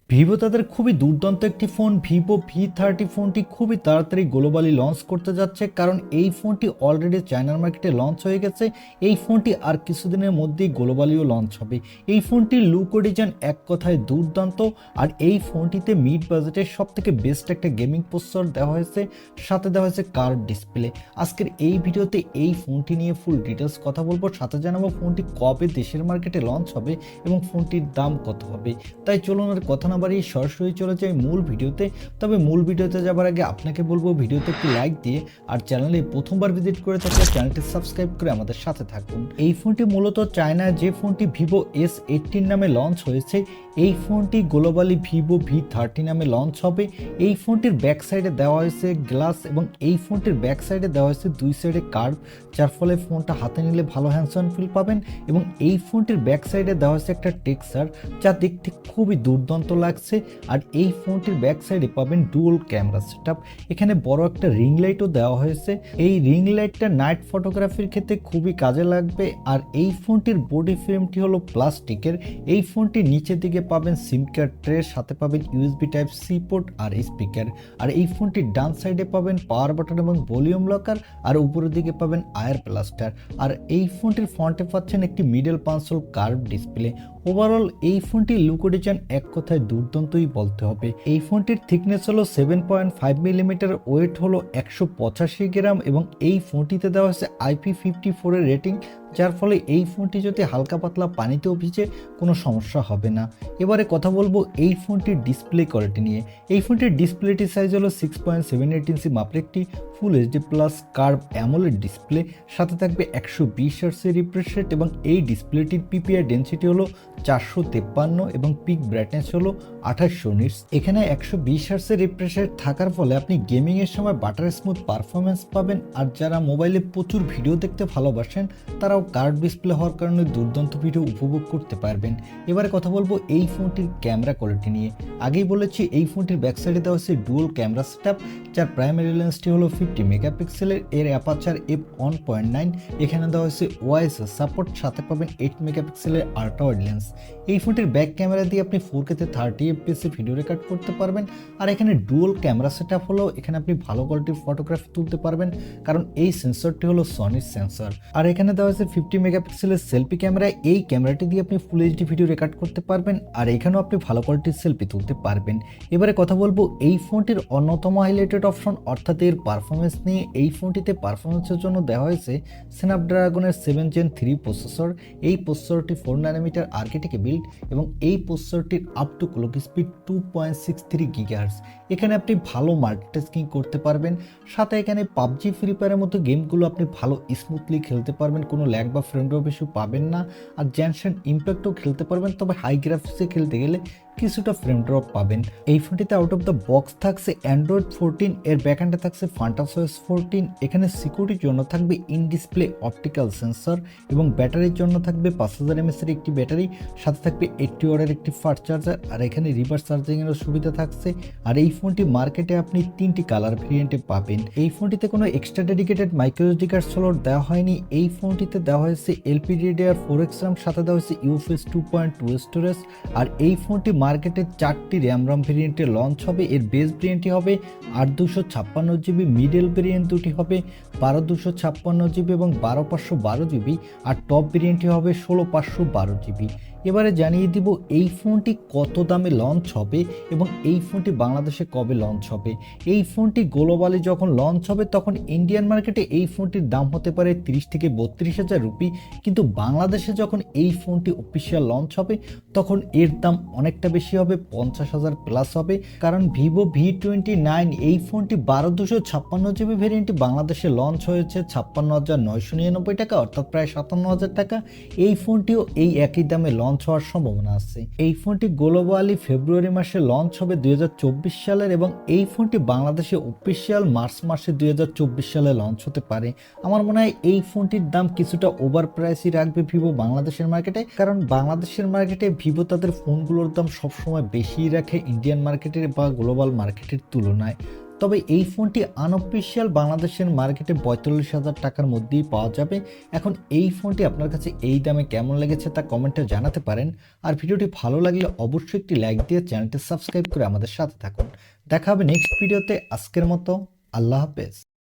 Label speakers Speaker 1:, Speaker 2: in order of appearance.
Speaker 1: Vivo তাদের খুবই দুর্দান্ত একটি ফোন Vivo V30 ফোনটি খুবই তাড়াতাড়ি গ্লোবালি লঞ্চ করতে যাচ্ছে, কারণ এই ফোনটি অলরেডি চায়নার মার্কেটে লঞ্চ হয়ে গেছে। এই ফোনটি আর কিছুদিনের মধ্যেই গ্লোবালিও লঞ্চ হবে। এই ফোনটির লুক ও ডিজাইন এক কথায় দুর্দান্ত, আর এই ফোনটিতে মিড বাজেটের সব থেকে বেস্ট একটা গেমিং প্রসেসর দেওয়া হয়েছে, সাথে দেওয়া হয়েছে কার্ভ ডিসপ্লে। আজকের এই ভিডিওতে এই ফোনটি নিয়ে ফুল ডিটেলস কথা বলবো, সাথে জানাবো ফোনটি কবে দেশের মার্কেটে লঞ্চ হবে এবং ফোনটির দাম কত হবে। তাই চলুন আর কথা না বাড়িয়ে সরাসরি চলে যাই মূল ভিডিওতে। তবে মূল ভিডিওতে যাবার আগে আপনাকে বলবো ভিডিওতে একটি লাইক দিয়ে, আর চ্যানেলে প্রথমবার ভিজিট করে থাকলে চ্যানেলটি সাবস্ক্রাইব করে আমাদের সাথে থাকুন। এই ফোনটি মূলত চায়নায় যে ফোনটি VivoS18 নামে লঞ্চ হয়েছে, এই ফোনটি গ্লোবালি Vivo V30 নামে লঞ্চ হবে। এই ফোনটির ব্যাক সাইডে দেওয়া হয়েছে গ্লাস এবং এই ফোনটির ব্যাক সাইডে দেওয়া হয়েছে দুই সাইডে কার্ভ, যার ফলে ফোনটা হাতে নিলে ভালো হ্যান্ডস অন ফিল পাবেন। এবং এই ফোনটির ব্যাক সাইডে দেওয়া হয়েছে একটা টেক্সচার, যা দেখতে খুবই দুর্দান্ত লাগছে। আর এই ফোনটির ব্যাক সাইডে পাবেন ডুয়াল ক্যামেরা সেটআপ। এখানে বড় একটা রিং লাইটও দেওয়া হয়েছে। এই রিং লাইটটা নাইট ফটোগ্রাফির ক্ষেত্রে খুবই কাজে লাগবে। আর এই ফোনটির বডি ফ্রেমটি হলো প্লাস্টিকের। এই ফোনটির নিচের দিকে পাবেন সিম কার্ড ট্রে, সাথে পাবেন USB টাইপ সি পোর্ট আর স্পিকার। আর এই ফোনটির ডান সাইডে পাবেন পাওয়ার বাটন এবং ভলিউম লকার, আর উপরের দিকে পাবেন আয়ার ব্লাস্টার। আর এই ফোনটির ফ্রন্টে পাচ্ছেন একটি middle console curve display. Overall এই ফোনটির লুক ও ডিজাইন এক কথায় দুর্দান্তই বলতে হবে। এই ফোনটির থিকনেস হলো 7.5 মিলিমিটার, ওয়েট হলো 185 গ্রাম এবং এই ফোনটিতে দেওয়া হয়েছে IP54 এর রেটিং, যার ফলে এই ফোনটি যদি হালকা পাতলা পানিতেও ভিজে কোনো সমস্যা হবে না। এবারে কথা বলবো এই ফোনটির ডিসপ্লে কোয়ালিটি নিয়ে। এই ফোনটির ডিসপ্লেটির সাইজ হলো 6.78 ইঞ্চি মাপের একটি ফুল HD plus curve AMOLED display, সাথে থাকবে 120 হার্টজের রিফ্রেশ রেট এবং এই ডিসপ্লেটির PPI ডেনসিটি হলো 453 এবং পিক ব্রাইটনেস হলো 2800 নিটস। এখানে 120 হার্টজের রিফ্রেশ রেট থাকার ফলে আপনি গেমিং এর সময় বাটার স্মুথ পারফরমেন্স পাবেন। আর যারা মোবাইলে প্রচুর ভিডিও দেখতে ভালোবাসেন, তারাও কার্ভ ডিসপ্লে হওয়ার কারণে দুর্দান্ত ভিডিও উপভোগ করতে পারবেন। এবারে কথা বলবো এই ফোনটির ক্যামেরা কোয়ালিটি নিয়ে। আগেই বলেছি এই ফোনটির ব্যাক সাইডে দেওয়া হচ্ছে ডুয়াল ক্যামেরা সেটআপ, যার প্রাইমারি লেন্সটি হলো 50 মেগাপিক্সেলের। এর অ্যাপারচার f1.9। এখানে দেওয়া হয়েছে OIS সাপোর্ট, সাথে পাবেন 8 মেগাপিক্সেলের আল্ট্রা ওয়াইড লেন্স। এই ফোনটির ব্যাক ক্যামেরা দিয়ে আপনি 4K তে 30 FPS এ ভিডিও রেকর্ড করতে পারবেন। আর এখানে ডুয়াল ক্যামেরা সেটআপ হলো, এখানে আপনি ভালো কোয়ালিটির ফটোগ্রাফি তুলতে পারবেন, কারণ এই সেন্সরটি হলো সনির সেন্সর। আর এখানে দেওয়া হয়েছে 50 মেগাপিক্সেলের সেলফি ক্যামেরা। এই ক্যামেরাটি দিয়ে আপনি ফুল HD ভিডিও রেকর্ড করতে পারবেন, আর এখানেও আপনি ভালো কোয়ালিটির সেলফি তুলতে পারবেন। এবারে কথা বলবো এই ফোনটির অন্যতম হাইলাইটেড অপশন অর্থাৎ এর পারফরমেন্স নিয়ে। এই ফোনটিতে পারফরমেন্সের জন্য দেওয়া হয়েছে স্ন্যাপড্রাগনের 7 Gen 3 প্রসেসর। এই প্রসেসরটি 4 ন্যানোমিটার আর্কিটেক্টে বিল্ড এবং এই প্রসেসরটির up to clock speed 2.63 gigahertz. এখানে আপনি ভালো মাল্টিটাস্কিং করতে পারবেন, সাথে এখানে PUBG ফ্রি ফায়ারের মতো গেমগুলো আপনি ভালো স্মুথলি খেলতে পারবেন, কোনো ল্যাগ বা ফ্রেম ড্রপ ইস্যু পাবেন না। আর জেনশন ইম্প্যাক্টও খেলতে পারবেন, তবে হাই গ্রাফিক্সে খেলতে গেলে কিছুটা ফ্রেম ড্রপ পাবেন। এই ফোনটিতে আউট অফ দ্য বক্স থাকছে অ্যান্ড্রয়েড 14, এর ব্যাকএন্ডে থাকছে ফান্টাসওএস 14। এখানে সিকিউরিটির জন্য থাকবে ইন ডিসপ্লে অপটিক্যাল সেন্সর এবং ব্যাটারির জন্য থাকবে 5000 mAh এর একটি ব্যাটারি, সাথে থাকবে 80 ওয়াটের একটি ফাস্ট চার্জার। আর এখানে রিভার্স চার্জিং এর সুবিধা থাকছে। আর এই ফোনটি মার্কেটে আপনি 3টি কালার ভেরিয়েন্টে পাবেন। এই ফোনটিতে কোনো extra dedicated microSD card slot দেওয়া হয়নি। এই ফোনটিতে দেওয়া হয়েছে LPDDR4X RAM, সাথে দেওয়া হয়েছে UFS 2.2 স্টোরেজ। আর এই ফোনটি মার্কেটে 4টি র্যাম ভেরিয়েন্টে লঞ্চ হবে। এর বেস ভেরিয়েন্টটি হবে 8/256 GB, মিডল ভেরিয়েন্ট দুটি হবে 12/256 GB এবং 12/512 GB, আর টপ ভেরিয়েন্টটি হবে 16/512 GB। এবারে জানিয়ে দিব এই ফোনটি কত দামে লঞ্চ হবে এবং এই ফোনটি বাংলাদেশে কবে লঞ্চ হবে। এই ফোনটি গ্লোবালি যখন লঞ্চ হবে তখন ইন্ডিয়ান মার্কেটে এই ফোনটির দাম হতে পারে 30 থেকে 32 হাজার রুপি, কিন্তু বাংলাদেশে যখন এই ফোনটি অফিসিয়াল লঞ্চ হবে তখন এর দাম অনেকটা বেশি হবে, 50,000 প্লাস হবে। কারণ Vivo V29 এই ফোনটি 12/256 GB ভেরিয়েন্টটি বাংলাদেশে লঞ্চ হয়েছে 56,999 টাকা, অর্থাৎ প্রায় 57,000 টাকা। এই ফোনটিও এই একই দামে লঞ্চ হওয়ার সম্ভাবনা আছে। এই ফোনটি গ্লোবালি ফেব্রুয়ারি মাসে লঞ্চ হবে 2024 সালের এবং এই ফোনটি বাংলাদেশে অফিসিয়াল মার্চ মাসে 2024 সালে লঞ্চ হতে পারে। আমার মনে হয় এই ফোনটির দাম কিছুটা ওভার প্রাইসই রাখবে ভিভো বাংলাদেশের মার্কেটে, কারণ বাংলাদেশের মার্কেটে ভিভো তাদের ফোনগুলোর দাম সবসময় বেশি রাখে ইন্ডিয়ান মার্কেটের বা গ্লোবাল মার্কেটের তুলনায়। তবে এই ফোনটি আনঅফিসিয়াল বাংলাদেশের মার্কেটে ৪৫,০০০ টাকার মধ্যেই পাওয়া যাবে। এখন এই ফোনটি আপনার কাছে এই দামে কেমন লেগেছে তা কমেন্টে জানাতে পারেন। আর ভিডিওটি ভালো লাগলে অবশ্যই একটি লাইক দিয়ে চ্যানেলটি সাবস্ক্রাইব করে আমাদের সাথে থাকুন। দেখা হবে নেক্সট ভিডিওতে। আজকের মতো আল্লাহ হাফেজ।